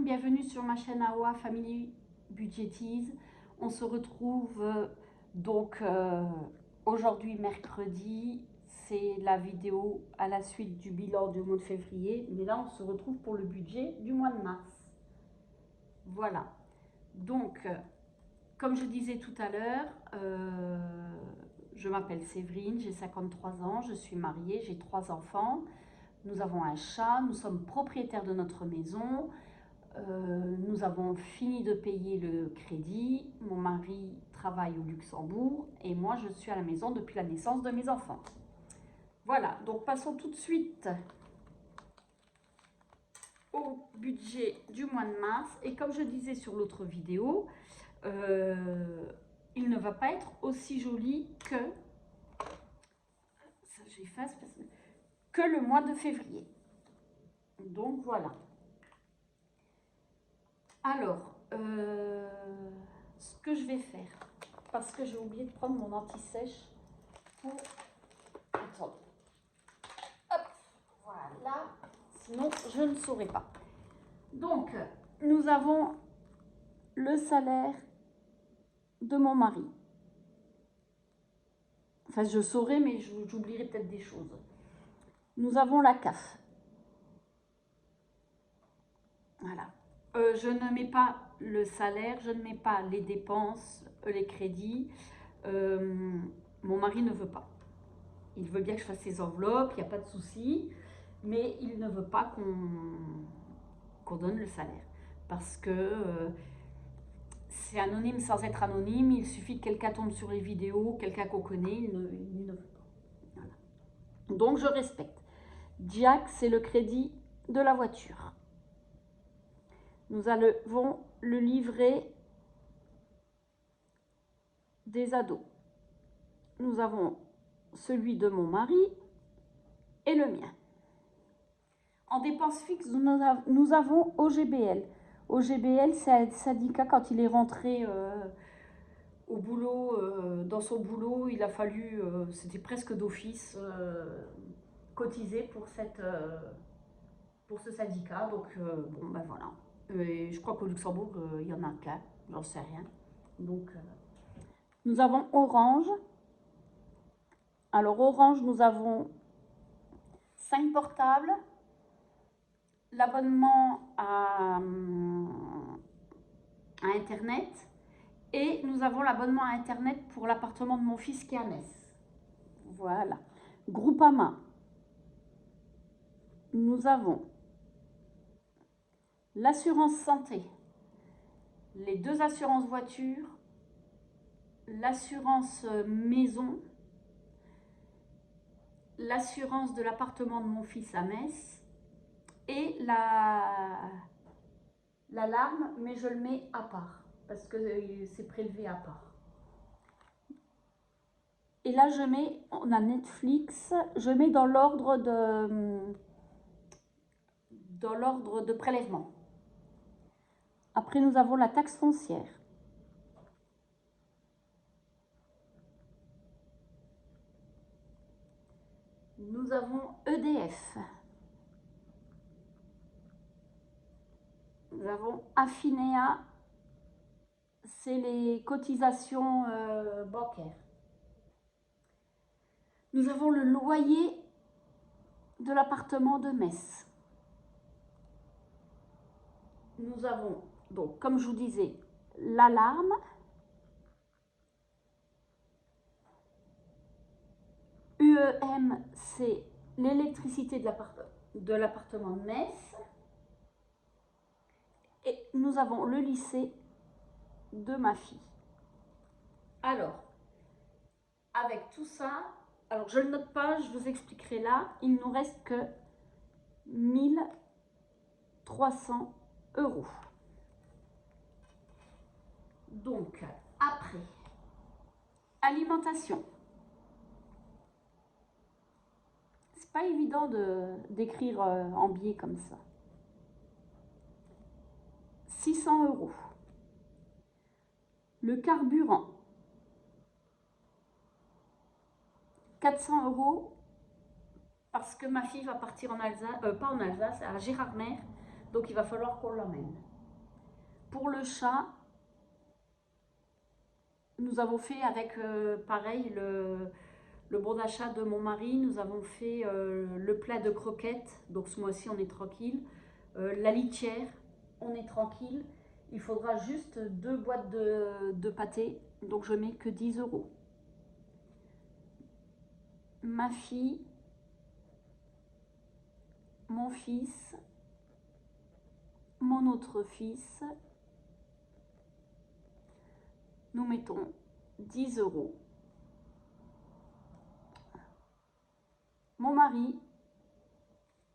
bienvenue sur ma chaîne AOA Family Budgetise. On se retrouve aujourd'hui mercredi, c'est la vidéo à la suite du bilan du mois de février, mais là on se retrouve pour le budget du mois de mars. Voilà, donc comme je disais tout à l'heure, je m'appelle Séverine, j'ai 53 ans, je suis mariée, j'ai 3 enfants, nous avons un chat, nous sommes propriétaires de notre maison. Nous avons fini de payer le crédit, mon mari travaille au Luxembourg et moi je suis à la maison depuis la naissance de mes enfants. Voilà, donc passons tout de suite au budget du mois de mars. Et comme je disais sur l'autre vidéo, il ne va pas être aussi joli que, ça j'efface, que le mois de février. Donc voilà. Alors, ce que je vais faire, parce que j'ai oublié de prendre mon anti-sèche pour... Attendez. Hop, voilà. Sinon, je ne saurais pas. Donc, nous avons le salaire de mon mari. Enfin, je saurais, mais j'oublierai peut-être des choses. Nous avons la CAF. Voilà. Je ne mets pas le salaire, je ne mets pas les dépenses, les crédits. Mon mari ne veut pas. Il veut bien que je fasse ses enveloppes, il n'y a pas de souci, mais il ne veut pas qu'on donne le salaire. Parce que c'est anonyme sans être anonyme, il suffit que quelqu'un tombe sur les vidéos, quelqu'un qu'on connaît, il ne veut pas. Voilà. Donc je respecte. Jack, c'est le crédit de la voiture. Nous allons le livret des ados. Nous avons celui de mon mari et le mien. En dépenses fixes, nous avons OGBL. OGBL, c'est un syndicat, quand il est rentré au boulot, dans son boulot, il a fallu, c'était presque d'office, cotiser pour ce syndicat. Donc, bon, ben voilà. Et je crois qu'au Luxembourg, il y en a qu'un, j'en sais rien. Donc, nous avons Orange. Alors, Orange, nous avons 5 portables, l'abonnement à Internet, et nous avons l'abonnement à Internet pour l'appartement de mon fils qui est à Metz. Voilà. Groupama. Nous avons l'assurance santé, les 2 assurances voitures, l'assurance maison, l'assurance de l'appartement de mon fils à Metz et l'alarme, mais je le mets à part parce que c'est prélevé à part. Et là, on a Netflix, je mets dans l'ordre de prélèvement. Après, nous avons la taxe foncière. Nous avons EDF. Nous avons Affinea, c'est les cotisations bancaires. Nous avons le loyer de l'appartement de Metz. Nous avons, donc, comme je vous disais, l'alarme. UEM, c'est l'électricité de l'appartement de Metz. Et nous avons le lycée de ma fille. Alors, avec tout ça, alors je ne le note pas, je vous expliquerai là, il ne nous reste que 1300 €. Donc, après, alimentation. C'est pas évident d'écrire en biais comme ça. 600 €. Le carburant. 400 € parce que ma fille va partir en Alsace, pas en Alsace, à Gérardmer, donc il va falloir qu'on l'emmène. Pour le chat, nous avons fait avec, pareil, le bon d'achat de mon mari, nous avons fait le plat de croquettes, donc ce mois-ci on est tranquille. La litière, on est tranquille. Il faudra juste 2 boîtes de pâté, donc je mets que 10 euros. Ma fille, mon fils, mon autre fils, nous mettons 10 euros. Mon mari,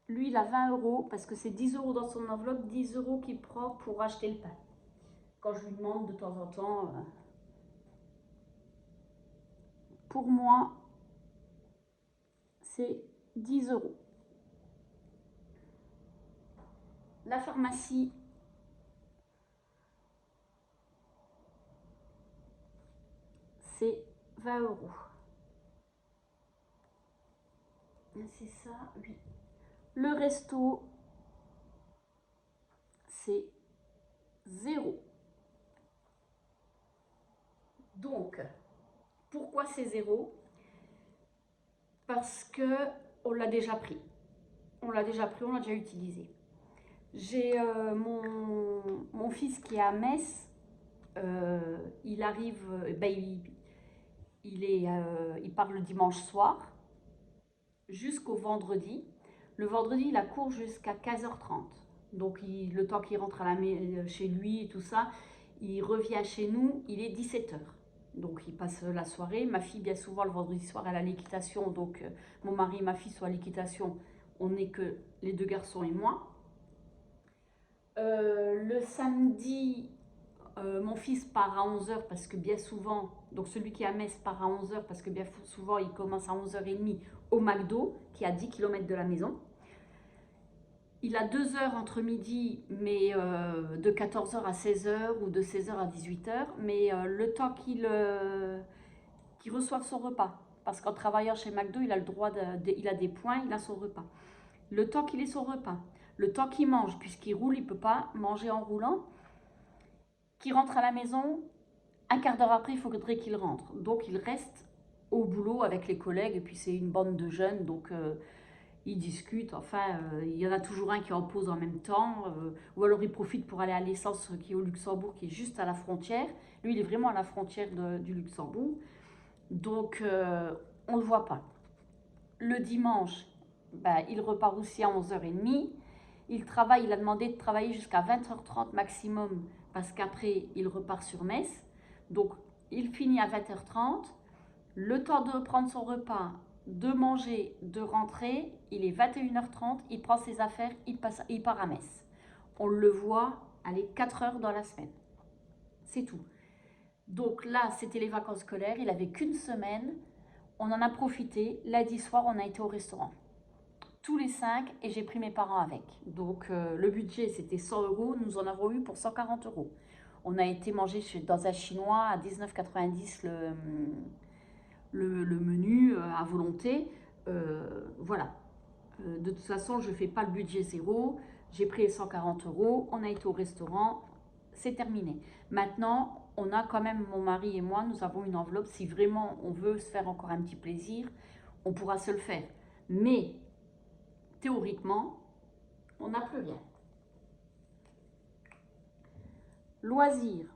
lui, il a 20 euros parce que c'est 10 euros dans son enveloppe, 10 euros qu'il prend pour acheter le pain. Quand je lui demande de temps en temps, pour moi, c'est 10 euros. La pharmacie, c'est 20 euros. C'est ça, oui. Le resto, c'est 0. Donc, pourquoi c'est 0? Parce que on l'a déjà pris. On l'a déjà pris, on l'a déjà utilisé. J'ai mon fils qui est à Metz. Il arrive, il part le dimanche soir jusqu'au vendredi. Le vendredi, il a cours jusqu'à 15h30. Donc, le temps qu'il rentre chez lui et tout ça, il revient chez nous, il est 17h. Donc, il passe la soirée. Ma fille, bien souvent, le vendredi soir, elle a l'équitation. Donc, mon mari et ma fille sont à l'équitation. On n'est que les 2 garçons et moi. Le samedi, mon fils part à 11h parce que bien souvent, donc celui qui est à Metz part à 11h parce que bien souvent il commence à 11h30 au McDo qui est à 10 km de la maison. Il a 2 heures entre midi, mais de 14h à 16h ou de 16h à 18h, mais le temps qu'il reçoive son repas. Parce qu'en travaillant chez McDo, il a le droit, il a des points, il a son repas. Le temps qu'il ait son repas, le temps qu'il mange, puisqu'il roule, il ne peut pas manger en roulant, qu'il rentre à la maison, un quart d'heure après, il faudrait qu'il rentre. Donc, il reste au boulot avec les collègues, et puis c'est une bande de jeunes, donc ils discutent. Enfin, il y en a toujours un qui est en pause en même temps, ou alors il profite pour aller à l'essence qui est au Luxembourg, qui est juste à la frontière. Lui, il est vraiment à la frontière du Luxembourg. Donc, on ne le voit pas. Le dimanche, il repart aussi à 11h30. Il travaille, il a demandé de travailler jusqu'à 20h30 maximum parce qu'après, il repart sur Metz. Donc, il finit à 20h30. Le temps de prendre son repas, de manger, de rentrer, il est 21h30. Il prend ses affaires, il part à Metz. On le voit aller 4 heures dans la semaine. C'est tout. Donc là, c'était les vacances scolaires. Il n'avait qu'une semaine. On en a profité. Lundi soir, on a été au restaurant. Tous les 5 et j'ai pris mes parents avec. Donc le budget c'était 100 euros, nous en avons eu pour 140 euros. On a été manger dans un chinois à 19,90 le menu à volonté. Voilà. De toute façon, je ne fais pas le budget 0. J'ai pris les 140 euros, on a été au restaurant, c'est terminé. Maintenant, on a quand même, mon mari et moi, nous avons une enveloppe. Si vraiment on veut se faire encore un petit plaisir, on pourra se le faire. Mais théoriquement, on n'a plus rien. Loisirs.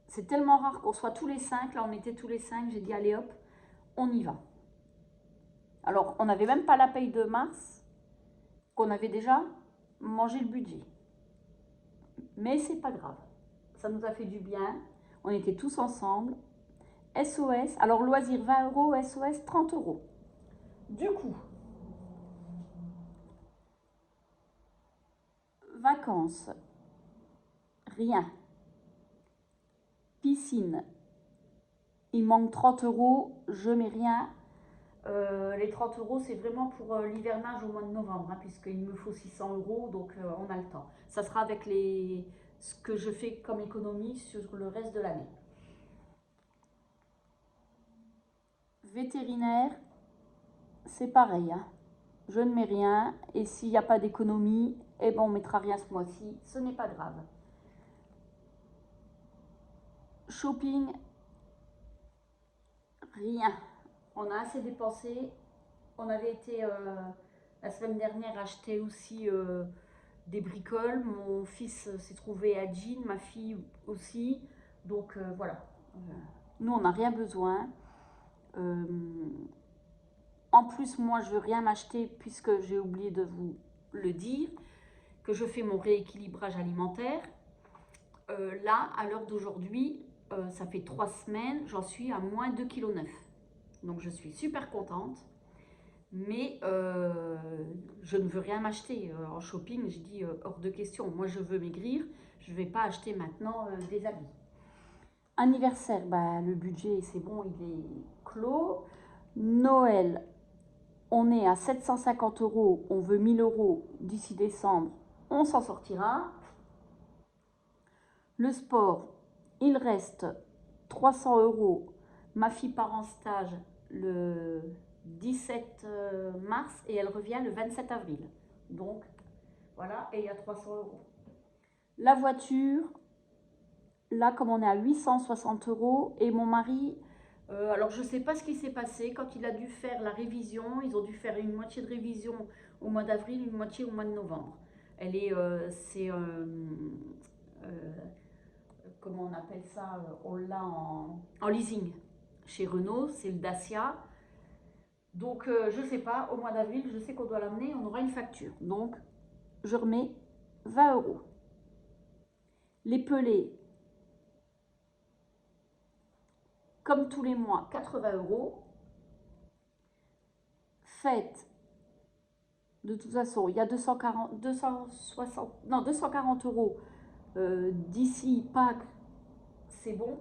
C'est tellement rare qu'on soit tous les 5. Là, on était tous les 5. J'ai dit, allez hop, on y va. Alors, on n'avait même pas la paye de mars, qu'on avait déjà mangé le budget. Mais c'est pas grave. Ça nous a fait du bien. On était tous ensemble. SOS. Alors, loisirs 20 euros, SOS 30 euros. Du coup, vacances, rien. Piscine, il manque 30 euros, je mets rien. Les 30 euros, c'est vraiment pour l'hivernage au mois de novembre, hein, puisqu'il me faut 600 euros, donc on a le temps. Ça sera avec ce que je fais comme économie sur le reste de l'année. Vétérinaire, c'est pareil, hein. Je ne mets rien, et s'il n'y a pas d'économie, eh ben on mettra rien ce mois-ci, ce n'est pas grave. Shopping, rien. On a assez dépensé. On avait été la semaine dernière acheter aussi des bricoles. Mon fils s'est trouvé à Jean, ma fille aussi. Donc voilà. Nous, on n'a rien besoin. En plus, moi, je veux rien m'acheter puisque j'ai oublié de vous le dire, que je fais mon rééquilibrage alimentaire. Là, à l'heure d'aujourd'hui, ça fait 3 semaines, j'en suis à moins 2,9 kg. Donc, je suis super contente. Mais je ne veux rien m'acheter. En shopping, je dis hors de question. Moi, je veux maigrir. Je ne vais pas acheter maintenant des habits. Anniversaire, bah, le budget, c'est bon, il est clos. Noël, on est à 750 €. On veut 1000 € d'ici décembre. On s'en sortira. Le sport, il reste 300 €. Ma fille part en stage le 17 mars et elle revient le 27 avril. Donc, voilà, et il y a 300 €. La voiture, là, comme on est à 860 € et mon mari, alors je ne sais pas ce qui s'est passé quand il a dû faire la révision. Ils ont dû faire une moitié de révision au mois d'avril, une moitié au mois de novembre. Elle est, comment on appelle ça, on l'a en leasing chez Renault, c'est le Dacia. Donc je ne sais pas, au mois d'avril, je sais qu'on doit l'amener, on aura une facture. Donc je remets 20 €. Les pelés, comme tous les mois, 80 €. Faites, de toute façon, il y a 240 € d'ici Pâques, c'est bon.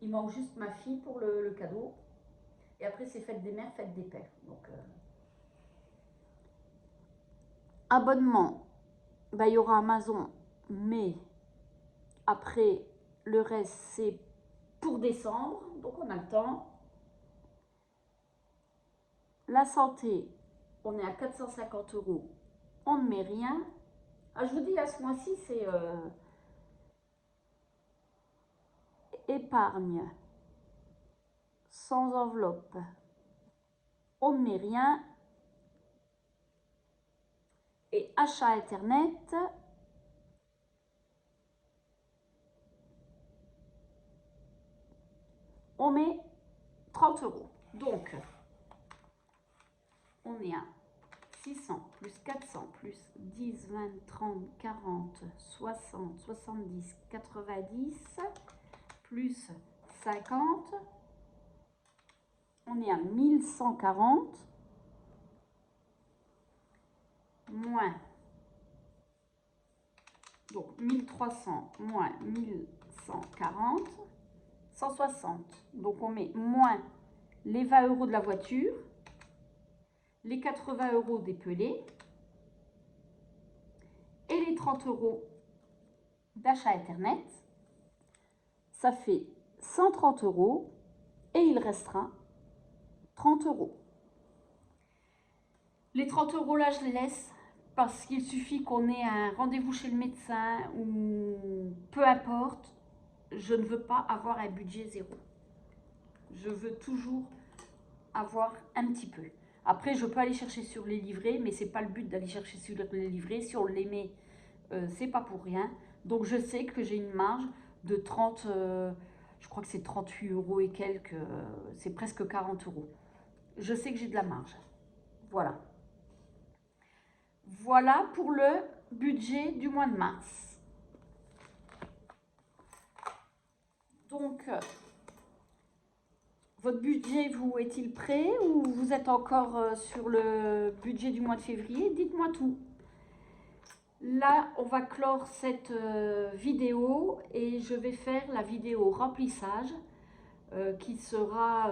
Il manque juste ma fille pour le cadeau. Et après, c'est fête des mères, fête des pères. Donc, abonnement, bah, il y aura Amazon, mais après, le reste, c'est pour décembre. Donc, on a le temps. La santé, on est à 450 €. On ne met rien. Ah, je vous dis, à ce mois-ci, c'est épargne sans enveloppe. On ne met rien. Et achat internet, on met 30 €. Donc, on est à 600 plus 400 plus 10, 20, 30, 40, 60, 70, 90 plus 50. On est à 1140 moins, donc 1300 moins 1140, 160. Donc on met moins les 20 € de la voiture, les 80 € des pelés et les 30 € d'achat internet. Ça fait 130 € et il restera 30 €. Les 30 € là, je les laisse parce qu'il suffit qu'on ait un rendez-vous chez le médecin ou peu importe. Je ne veux pas avoir un budget zéro. Je veux toujours avoir un petit peu. Après, je peux aller chercher sur les livrets, mais c'est pas le but d'aller chercher sur les livrets. Si on les met, c'est pas pour rien. Donc, je sais que j'ai une marge de 30, je crois que c'est 38 € et quelques, c'est presque 40 €. Je sais que j'ai de la marge. Voilà. Voilà pour le budget du mois de mars. Donc, votre budget, vous, est-il prêt ou vous êtes encore sur le budget du mois de février? Dites-moi tout. Là, on va clore cette vidéo et je vais faire la vidéo remplissage qui sera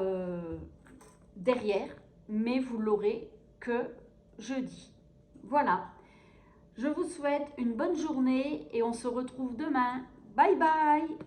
derrière, mais vous l'aurez que jeudi. Voilà. Je vous souhaite une bonne journée et on se retrouve demain. Bye bye!